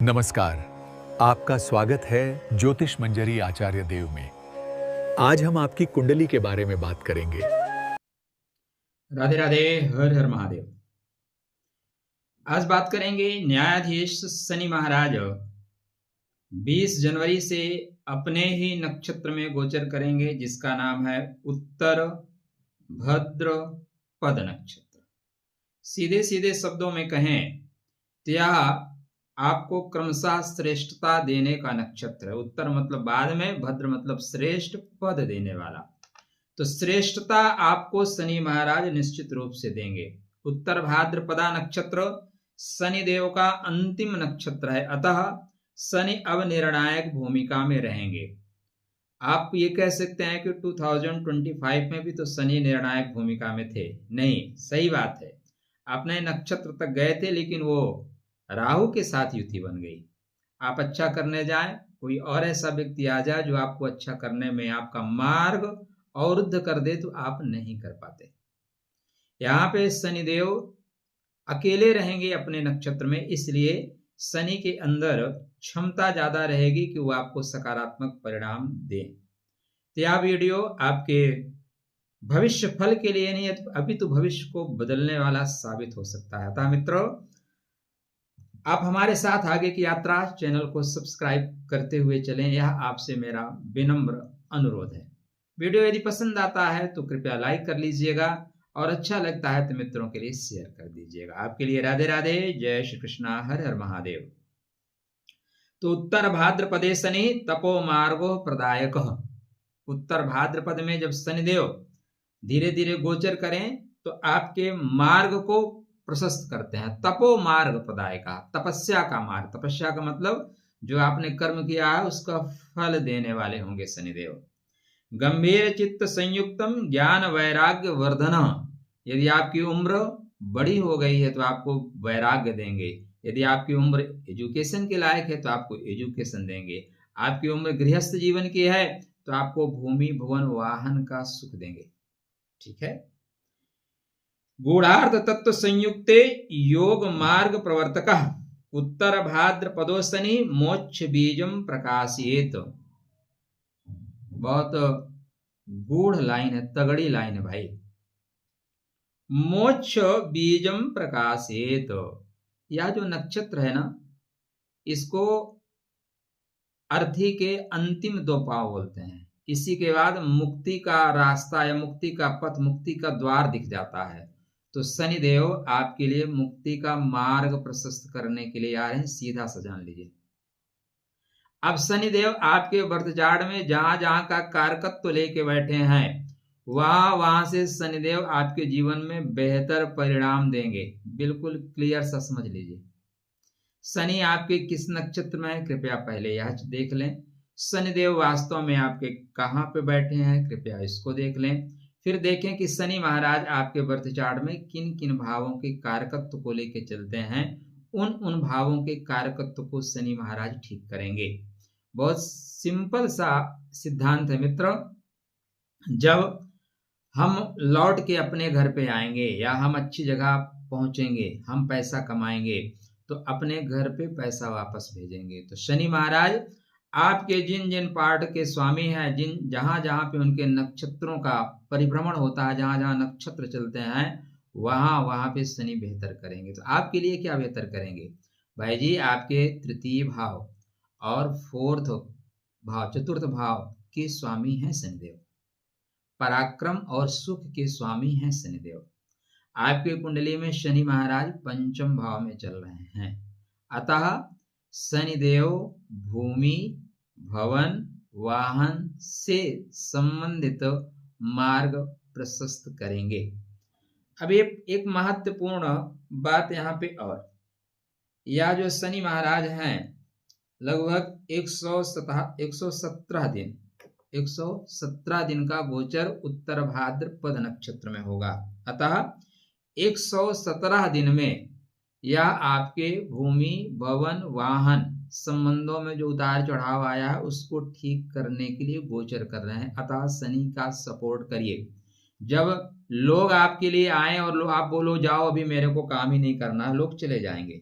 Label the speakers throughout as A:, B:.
A: नमस्कार, आपका स्वागत है ज्योतिष मंजरी आचार्य देव में। आज हम आपकी कुंडली के बारे में बात करेंगे।
B: राधे राधे, हर हर महादेव। आज बात करेंगे न्यायाधीश शनि महाराज 20 जनवरी से अपने ही नक्षत्र में गोचर करेंगे, जिसका नाम है उत्तर भाद्रपद नक्षत्र। सीधे सीधे शब्दों में कहें तो यह आपको क्रमशः श्रेष्ठता देने का नक्षत्र है। उत्तर मतलब बाद में, भद्र मतलब श्रेष्ठ, पद देने वाला। तो श्रेष्ठता आपको शनि महाराज निश्चित रूप से देंगे। उत्तर भाद्रपदा नक्षत्र शनि देव का अंतिम नक्षत्र है, अतः शनि अब निर्णायक भूमिका में रहेंगे। आप ये कह सकते हैं कि 2025 में भी तो शनि निर्णायक भूमिका में थे। नहीं, सही बात है, अपने नक्षत्र तक गए थे, लेकिन वो राहु के साथ युति बन गई। आप अच्छा करने जाएं, कोई और ऐसा व्यक्ति आ जाए जो आपको अच्छा करने में आपका मार्ग अवरुद्ध कर दे, तो आप नहीं कर पाते। यहाँ पे शनिदेव अकेले रहेंगे अपने नक्षत्र में, इसलिए शनि के अंदर क्षमता ज्यादा रहेगी कि वो आपको सकारात्मक परिणाम दें। तो यह वीडियो आपके भविष्य फल के लिए नहीं है, अभी तो भविष्य को बदलने वाला साबित हो सकता है। अतः मित्रों, आप हमारे साथ आगे की यात्रा चैनल को सब्सक्राइब करते हुए चलें, यह आपसे मेरा विनम्र अनुरोध है। वीडियो यदि पसंद आता है तो कृपया लाइक कर लीजिएगा, और अच्छा लगता है तो मित्रों के लिए शेयर कर दीजिएगा। आपके लिए राधे राधे, जय श्री कृष्णा, हर हर महादेव। तो उत्तर भाद्रपदे शनि तपो मार्गो प्रदायक। उत्तर भाद्रपद में जब शनिदेव धीरे धीरे गोचर करें तो आपके मार्ग को प्रशस्त करते हैं। तपो मार्ग प्रदायक, तपस्या का मार्ग। तपस्या का मतलब जो आपने कर्म किया है उसका फल देने वाले होंगे शनिदेव। गंभीर चित्त संयुक्तम ज्ञान वैराग्य वर्धन। यदि आपकी उम्र बड़ी हो गई है तो आपको वैराग्य देंगे। यदि आपकी उम्र एजुकेशन के लायक है तो आपको एजुकेशन देंगे। आपकी उम्र गृहस्थ जीवन की है तो आपको भूमि भवन वाहन का सुख देंगे। ठीक है। गूढ़ार्थ तत्व संयुक्ते योग मार्ग प्रवर्तक उत्तर भाद्रपदो शनि मोक्ष बीजम प्रकाशित। बहुत गूढ़ लाइन है, तगड़ी लाइन है भाई। मोक्ष बीजम प्रकाशित, यह जो नक्षत्र है ना, इसको अर्थी के अंतिम 2 पांव बोलते हैं। इसी के बाद मुक्ति का रास्ता या मुक्ति का पथ, मुक्ति का द्वार दिख जाता है। तो शनिदेव आपके लिए मुक्ति का मार्ग प्रशस्त करने के लिए आ रहे हैं, सीधा सा जान लीजिए। अब शनिदेव आपके वर्तचाड़ में जहां जहां का कारकत्व लेके बैठे हैं, वहां से शनिदेव आपके जीवन में बेहतर परिणाम देंगे। बिल्कुल क्लियर सा समझ लीजिए। शनि आपके किस नक्षत्र में है, कृपया पहले यह देख लें। शनिदेव वास्तव में आपके कहाँ पे बैठे हैं, कृपया इसको देख लें। फिर देखें कि शनि महाराज आपके वर्तचाड़ में किन किन भावों के कारकत्व को लेकर चलते हैं। उन भावों के कारकत्व को शनि महाराज ठीक करेंगे। बहुत सिंपल सा सिद्धांत है मित्र। जब हम लौट के अपने घर पे आएंगे या हम अच्छी जगह पहुंचेंगे, हम पैसा कमाएंगे, तो अपने घर पे पैसा वापस भेजेंगे। तो शनि महाराज आपके जिन जिन पार्ट के स्वामी हैं, जिन जहां जहां पे उनके नक्षत्रों का परिभ्रमण होता है, जहां जहां नक्षत्र चलते हैं, वहां वहां पे शनि बेहतर करेंगे। तो आपके लिए क्या बेहतर करेंगे भाई जी? आपके तृतीय भाव और 4th भाव, चतुर्थ भाव के स्वामी हैं शनिदेव। पराक्रम और सुख के स्वामी हैं शनिदेव। आपके कुंडली में शनि महाराज 5th भाव में चल रहे हैं, अतः शनिदेव भूमि भवन वाहन से संबंधित मार्ग प्रशस्त करेंगे। अब एक महत्वपूर्ण बात यहाँ पे, और यह जो शनि महाराज हैं लगभग 117 दिन का गोचर उत्तर भाद्रपद नक्षत्र में होगा। अतः 117 दिन में यह आपके भूमि भवन वाहन संबंधों में जो उतार चढ़ाव आया है उसको ठीक करने के लिए गोचर कर रहे हैं। अतः शनि का सपोर्ट करिए। जब लोग आपके लिए आए और आप बोलो जाओ अभी मेरे को काम ही नहीं करना है, लोग चले जाएंगे।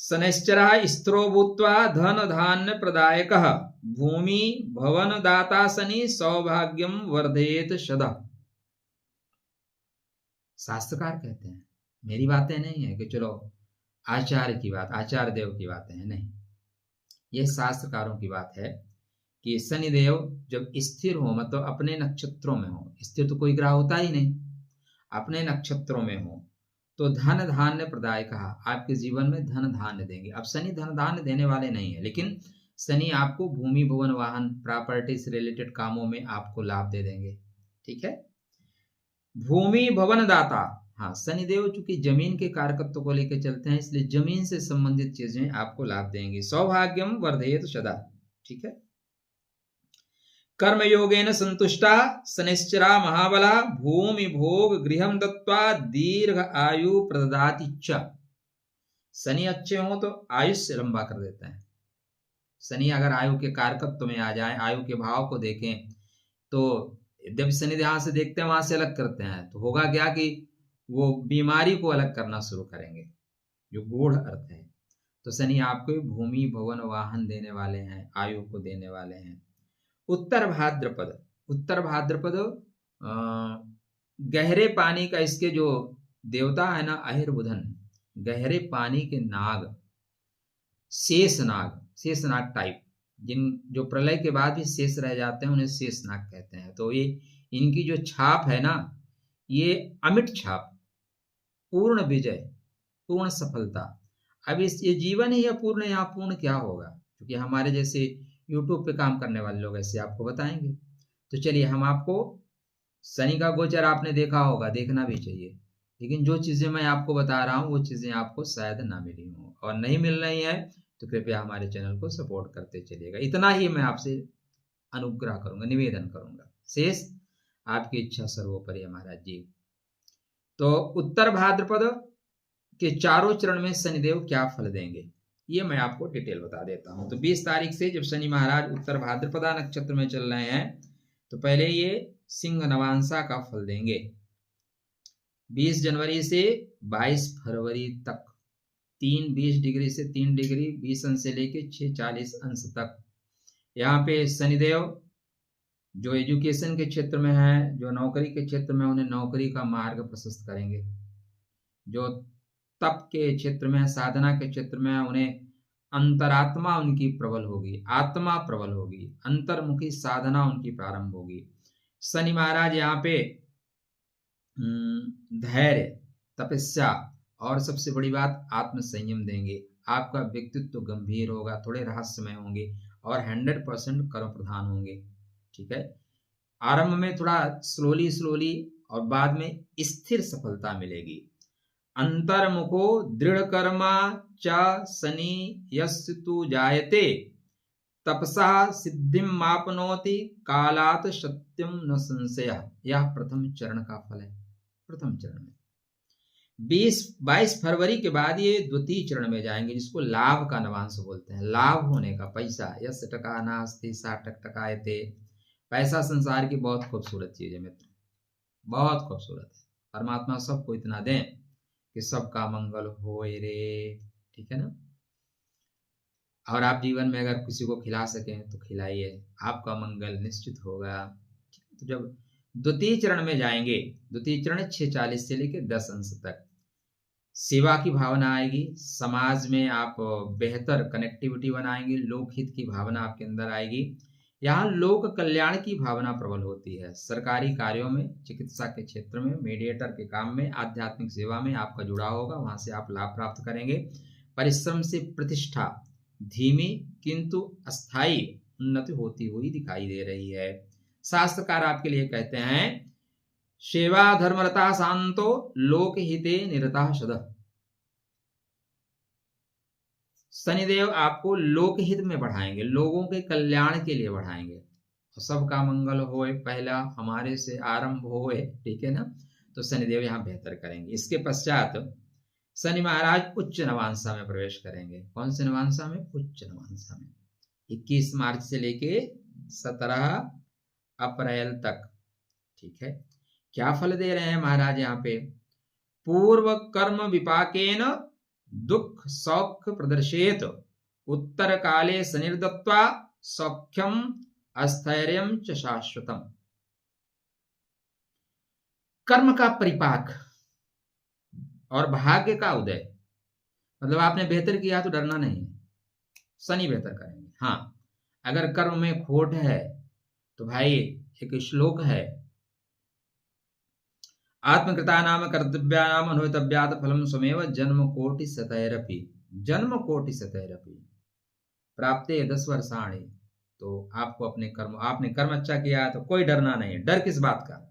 B: शनैश्चरः स्थिरो भूत्वा धन धान्य प्रदायकः भूमि भवन दाता शनि सौभाग्यम वर्धयेत सदा। शास्त्रकार कहते हैं, मेरी बातें नहीं है कि चलो आचार्य की बात, आचार्य देव की बातें हैं, नहीं, यह शास्त्रकारों की बात है कि शनिदेव जब स्थिर हो, मतलब अपने नक्षत्रों में हो, स्थिर तो कोई ग्रह होता ही नहीं, अपने नक्षत्रों में हो, तो धन धान्य प्रदाय कहा, आपके जीवन में धन धान्य देंगे। अब शनि धन धान्य देने वाले नहीं है, लेकिन शनि आपको भूमि भवन वाहन प्रॉपर्टी से रिलेटेड कामों में आपको लाभ दे देंगे। ठीक है, भूमि भवन दाता, हाँ, शनिदेव चूंकि जमीन के कारकत्व को लेकर चलते हैं, इसलिए जमीन से संबंधित चीजें आपको लाभ देंगी। सौभाग्यम वर्धयेत सदा। ठीक है, कर्म योगेन संतुष्टा शनिश्चरा महाबला भूमि भोग गृहम दत्वा दीर्घ आयु प्रददाति च। शनि अच्छे हो तो आयुष्य लंबा कर देता है। शनि अगर आयु के कारकत्व में आ जाए, आयु के भाव को देखें, तो जब शनि जहां से देखते हैं वहां से अलग करते हैं, तो होगा क्या कि वो बीमारी को अलग करना शुरू करेंगे, जो गूढ़ अर्थ है। तो शनि आपको भूमि भवन वाहन देने वाले हैं, आयु को देने वाले हैं। उत्तर भाद्रपद, उत्तर भाद्रपद गहरे पानी का, इसके जो देवता है ना अहिर्बुधन, गहरे पानी के नाग, शेषनाग टाइप, जिन जो प्रलय के बाद भी शेष रह जाते हैं उन्हें शेषनाग कहते हैं। तो ये इनकी जो छाप है ना, ये अमिट छाप, पूर्ण विजय, पूर्ण सफलता। अब इस ये जीवन ही अपूर्ण, यहाँ पूर्ण क्या होगा, क्योंकि हमारे जैसे यूट्यूब पे काम करने वाले लोग ऐसे आपको बताएंगे। तो चलिए, हम आपको शनि का गोचर आपने देखा होगा, देखना भी चाहिए, लेकिन जो चीजें मैं आपको बता रहा हूँ वो चीजें आपको शायद ना मिली हों, और नहीं मिल रही है तो कृपया हमारे चैनल को सपोर्ट करते चलिएगा। इतना ही मैं आपसे अनुग्रह करूंगा, निवेदन करूंगा, शेष आपकी इच्छा सर्वोपरि है महाराज जी। तो उत्तर भाद्रपद के चारों चरण में शनिदेव क्या फल देंगे, ये मैं आपको डिटेल बता देता हूं। तो 20 तारीख से जब शनि महाराज उत्तर भाद्रपदा नक्षत्र में चल रहे हैं, तो पहले ये सिंह नवांशा का फल देंगे 20 जनवरी से 22 फरवरी तक, 3:20 डिग्री से 3 डिग्री 20 अंश से लेके 6:40 अंश तक। यहाँ पे शनिदेव जो एजुकेशन के क्षेत्र में है, जो नौकरी के क्षेत्र में, उन्हें नौकरी का मार्ग प्रशस्त करेंगे। जो तप के क्षेत्र में, साधना के क्षेत्र में, उन्हें अंतरात्मा उनकी प्रबल होगी, आत्मा प्रबल होगी, अंतर्मुखी साधना उनकी प्रारंभ होगी। शनि महाराज यहाँ पे धैर्य, तपस्या और सबसे बड़ी बात आत्म संयम देंगे। आपका व्यक्तित्व गंभीर होगा, थोड़े रहस्यमय होंगे और 100% कर्म प्रधान होंगे। ठीक है, आरंभ में थोड़ा स्लोली और बाद में स्थिर सफलता मिलेगी। अंतर्मुखो दृढ़ कर्मा च शनि यस्य तु जायते तपसा सिद्धिम मापनोति कालात सत्यम न संशय। यह प्रथम चरण का फल है। प्रथम चरण में 22 फरवरी के बाद ये द्वितीय चरण में जाएंगे, जिसको लाभ का नवांश बोलते हैं, लाभ होने का, पैसा, यश टका नास्ति सा टकटकायते। पैसा संसार की बहुत खूबसूरत चीज है मित्र, बहुत खूबसूरत है। परमात्मा सबको इतना दें कि सबका मंगल होए रे। ठीक है ना, और आप जीवन में अगर किसी को खिला सकें तो खिलाइए, आपका मंगल निश्चित होगा। तो जब द्वितीय चरण में जाएंगे, द्वितीय चरण 6:40 से लेकर 10 अंश तक, सेवा की भावना आएगी, समाज में आप बेहतर कनेक्टिविटी बनाएंगे, लोकहित की भावना आपके अंदर आएगी। यहाँ लोक कल्याण की भावना प्रबल होती है। सरकारी कार्यों में, चिकित्सा के क्षेत्र में, मीडिएटर के काम में, आध्यात्मिक सेवा में आपका जुड़ाव होगा, वहां से आप लाभ प्राप्त करेंगे। परिश्रम से प्रतिष्ठा धीमी किंतु अस्थायी उन्नति होती हुई दिखाई दे रही है। शास्त्रकार आपके लिए कहते हैं, सेवा धर्मरता शांतो लोकहिते निरता सदः। शनिदेव आपको लोकहित में बढ़ाएंगे, लोगों के कल्याण के लिए बढ़ाएंगे, और सबका मंगल होए, पहला हमारे से आरंभ होए। ठीक है ना, तो शनिदेव यहाँ बेहतर करेंगे। इसके पश्चात शनि महाराज उच्च नवांशा में प्रवेश करेंगे। कौन से नवांशा में? उच्च नवांशा में 21 मार्च से लेके 17 अप्रैल तक। ठीक है, क्या फल दे रहे हैं महाराज यहाँ पे? पूर्व कर्म विपाकेन दुख सौख्य प्रदर्शेत उत्तर काले शनिर्दत्त्वा सौख्यम अस्थैर्यम च शाश्वतम। कर्म का परिपाक और भाग्य का उदय, मतलब आपने बेहतर किया तो डरना नहीं, शनि बेहतर करेंगे। हाँ, अगर कर्म में खोट है तो भाई एक श्लोक है, आत्मकृता नाम कर्तव्या नाम अनुतव्यात फलम स्वमेव जन्म कोटि शतैरपि प्राप्ते 10 वर्षाणि। तो आपको अपने कर्म, आपने कर्म अच्छा किया है तो कोई डरना नहीं। डर किस बात का?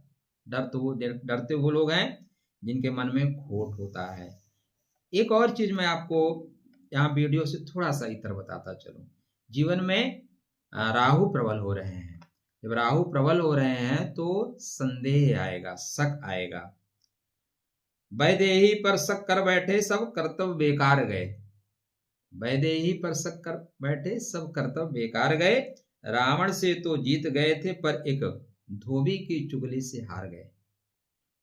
B: डरते वो लोग हैं जिनके मन में खोट होता है। एक और चीज मैं आपको यहाँ वीडियो से थोड़ा सा इतर बताता चलूं। जीवन में राहु प्रबल हो रहे हैं। जब राहु प्रबल हो रहे हैं तो संदेह आएगा, शक आएगा। वैदेही पर शक कर बैठे सब कर्तव्य बेकार गए, वैदेही पर शक कर बैठे सब कर्तव्य बेकार गए। रावण से तो जीत गए थे पर एक धोबी की चुगली से हार गए।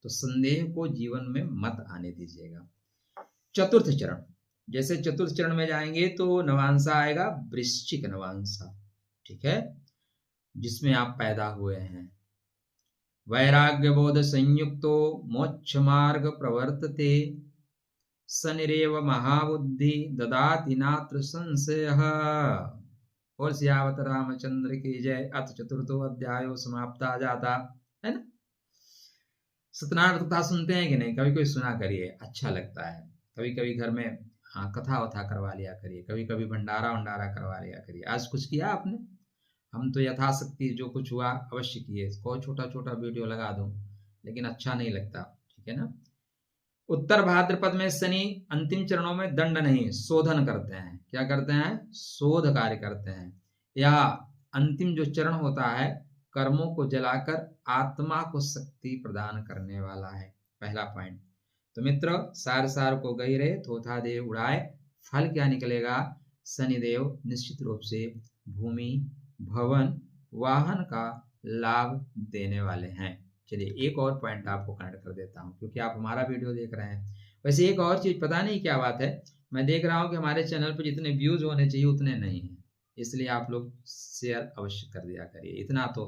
B: तो संदेह को जीवन में मत आने दीजिएगा। चतुर्थ चरण, जैसे चतुर्थ चरण में जाएंगे तो नवांशा आएगा, वृश्चिक नवांशा, ठीक है, जिसमें आप पैदा हुए हैं। वैराग्य बोध संयुक्तो मोक्ष मार्ग प्रवर्तते शनिरेव महाबुद्धि ददाति नात्र संशयः। और सियावत रामचंद्र की जय। अथ चतुर्थो अध्यायो समाप्ता जाता, है ना। सत्यनारायण कथा सुनते हैं कि नहीं? कभी कोई सुना करिए, अच्छा लगता है। कभी कभी घर में कथा वथा करवा लिया करिए, कभी कभी भंडारा वंडारा करवा लिया करिए। आज कुछ किया आपने? हम तो यथाशक्ति जो कुछ हुआ अवश्य किए। कोई छोटा छोटा वीडियो लगा दूं, लेकिन अच्छा नहीं लगता, ठीक है ना। उत्तर भाद्रपद में शनि अंतिम चरणों में दंड नहीं, शोधन करते हैं। क्या करते हैं? शोध कार्य करते हैं। यह अंतिम जो चरण होता है कर्मों को जलाकर आत्मा को शक्ति प्रदान करने वाला है, पहला पॉइंट। तो मित्र, सार सार को गई रहे थोथा दे उड़ाए। फल क्या निकलेगा? शनिदेव निश्चित रूप से भूमि, भवन, वाहन का लाभ देने वाले हैं। चलिए एक और पॉइंट आपको कनेक्ट कर देता हूं, क्योंकि आप हमारा वीडियो देख रहे हैं। वैसे एक और चीज, पता नहीं क्या बात है, मैं देख रहा हूं कि हमारे चैनल पर जितने व्यूज होने चाहिए उतने नहीं है, इसलिए आप लोग शेयर अवश्य कर दिया करिए। इतना तो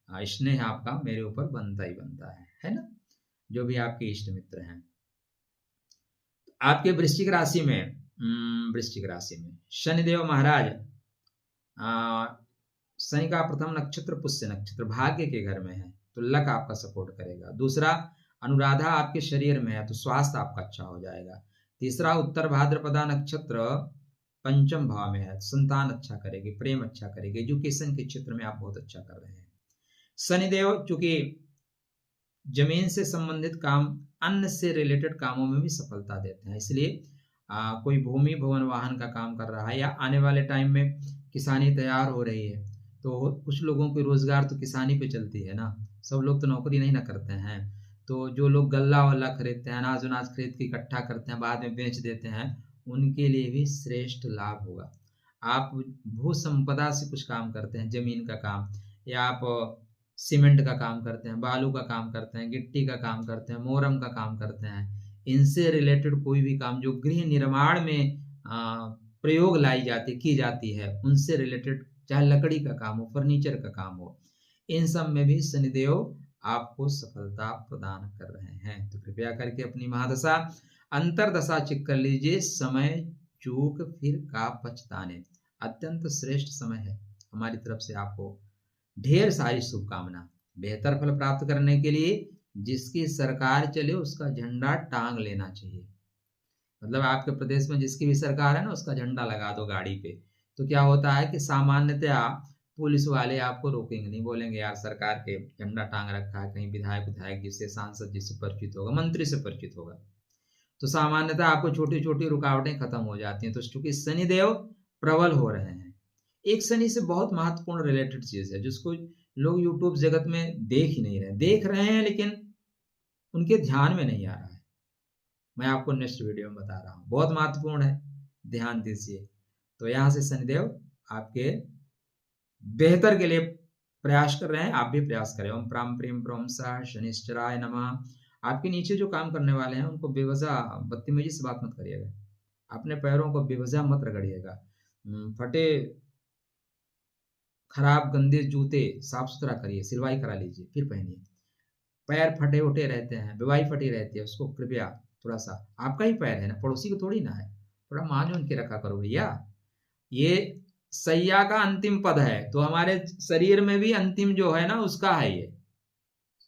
B: स्नेह आपका मेरे ऊपर बनता ही बनता है ना, जो भी आपके इष्ट मित्र हैं। आपके वृश्चिक राशि में शनिदेव महाराज, शनि का प्रथम नक्षत्र पुष्य नक्षत्र भाग्य के घर में है, तो लक आपका सपोर्ट करेगा। दूसरा, अनुराधा आपके शरीर में है, तो स्वास्थ्य आपका अच्छा हो जाएगा। तीसरा, उत्तर भाद्रपदा नक्षत्र पंचम भाव में है, संतान अच्छा करेगी, प्रेम अच्छा करेगी, एजुकेशन के क्षेत्र में आप बहुत अच्छा कर रहे हैं। शनिदेव चूंकि जमीन से संबंधित काम, अन्न से रिलेटेड कामों में भी सफलता देते हैं, इसलिए कोई भूमि, भवन, वाहन का काम कर रहा है या आने वाले टाइम में किसानी तैयार हो रही है, तो कुछ लोगों के रोजगार तो किसानी पे चलती है ना, सब लोग तो नौकरी नहीं ना करते हैं। तो जो लोग गल्ला वल्ला खरीदते हैं, अनाज उनाज खरीद के इकट्ठा करते हैं, बाद में बेच देते हैं, उनके लिए भी श्रेष्ठ लाभ होगा। आप भू संपदा से कुछ काम करते हैं, जमीन का काम, या आप सीमेंट का काम करते हैं, बालू का काम करते हैं, गिट्टी का काम करते हैं, मोरम का काम करते हैं, इनसे रिलेटेड कोई भी काम जो गृह निर्माण में प्रयोग की जाती है, उनसे रिलेटेड, चाहे लकड़ी का काम हो, फर्नीचर का काम हो, इन सब में भी शनिदेव आपको सफलता प्रदान कर रहे हैं। तो कृपया करके अपनी महादशा अंतरदशा चेक कर लीजिए। समय चूक फिर का पछताने, अत्यंत श्रेष्ठ समय है। हमारी तरफ से आपको ढेर सारी शुभकामना। बेहतर फल प्राप्त करने के लिए जिसकी सरकार चले उसका झंडा टांग लेना चाहिए। मतलब आपके प्रदेश में जिसकी भी सरकार है ना, उसका झंडा लगा दो गाड़ी पे। तो क्या होता है कि सामान्यतया पुलिस वाले आपको रोकेंगे नहीं, बोलेंगे यार सरकार के झंडा टांग रखा है, कहीं विधायक जिससे, सांसद जिससे परिचित होगा, मंत्री से परिचित होगा, तो सामान्यतः आपको छोटी छोटी रुकावटें खत्म हो जाती हैं। तो चूंकि शनिदेव प्रबल हो रहे हैं, एक शनि से बहुत महत्वपूर्ण रिलेटेड चीज है जिसको लोग यूट्यूब जगत में देख ही नहीं रहे, देख रहे हैं लेकिन उनके ध्यान में नहीं आ रहा है। मैं आपको नेक्स्ट वीडियो में बता रहा हूँ, बहुत महत्वपूर्ण है, ध्यान दीजिए। तो यहाँ से शनिदेव आपके बेहतर के लिए प्रयास कर रहे हैं, आप भी प्रयास करें। ओम प्राम प्रेम प्रोम सा शनिश्चराय नमः। आपके नीचे जो काम करने वाले हैं उनको बेवजह बदतमीजी से बात मत करिएगा, अपने पैरों को बेवजह मत रगड़िएगा। फटे खराब गंदे जूते साफ सुथरा करिए, सिलवाई करा लीजिए, फिर पहनिए। पैर फटे उठे रहते हैं, बेवाई फटी रहती है, उसको कृपया थोड़ा सा, आपका ही पैर है ना, पड़ोसी को थोड़ी ना है, थोड़ा मान के रखा करो भैया। ये सैया का अंतिम पद है, तो हमारे शरीर में भी अंतिम जो है ना उसका है, ये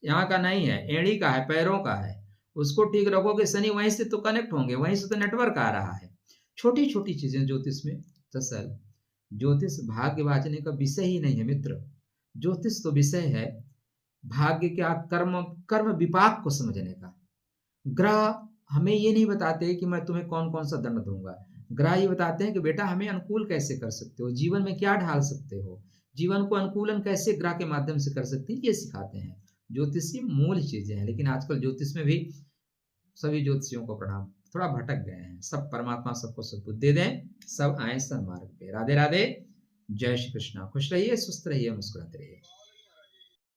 B: यहाँ का नहीं है, एड़ी का है, पैरों का है। उसको ठीक रखोगे, शनि वहीं से तो कनेक्ट होंगे, वहीं से तो नेटवर्क आ रहा है। छोटी छोटी चीजें ज्योतिष में। दरअसल ज्योतिष भाग्य बांचने का विषय ही नहीं है मित्र। ज्योतिष तो विषय है भाग्य क्या, कर्म कर्म विपाक को समझने का। ग्रह हमें ये नहीं बताते कि मैं तुम्हें कौन कौन सा दंड दूंगा। ग्रह ये बताते हैं कि बेटा हमें अनुकूल कैसे कर सकते हो, जीवन में क्या ढाल सकते हो, जीवन को अनुकूलन कैसे ग्रह के माध्यम से कर सकते हैं, ये सिखाते हैं। ज्योतिष की मूल चीजें हैं। लेकिन आजकल ज्योतिष में भी सभी ज्योतिषियों को प्रणाम, थोड़ा भटक गए हैं। सब परमात्मा सबको सद्बुद्धि दे दें, सब आए सन्मार्ग पे। राधे राधे, जय श्री कृष्णा। खुश रहिए, स्वस्थ रहिए, मुस्कुराते रहिए।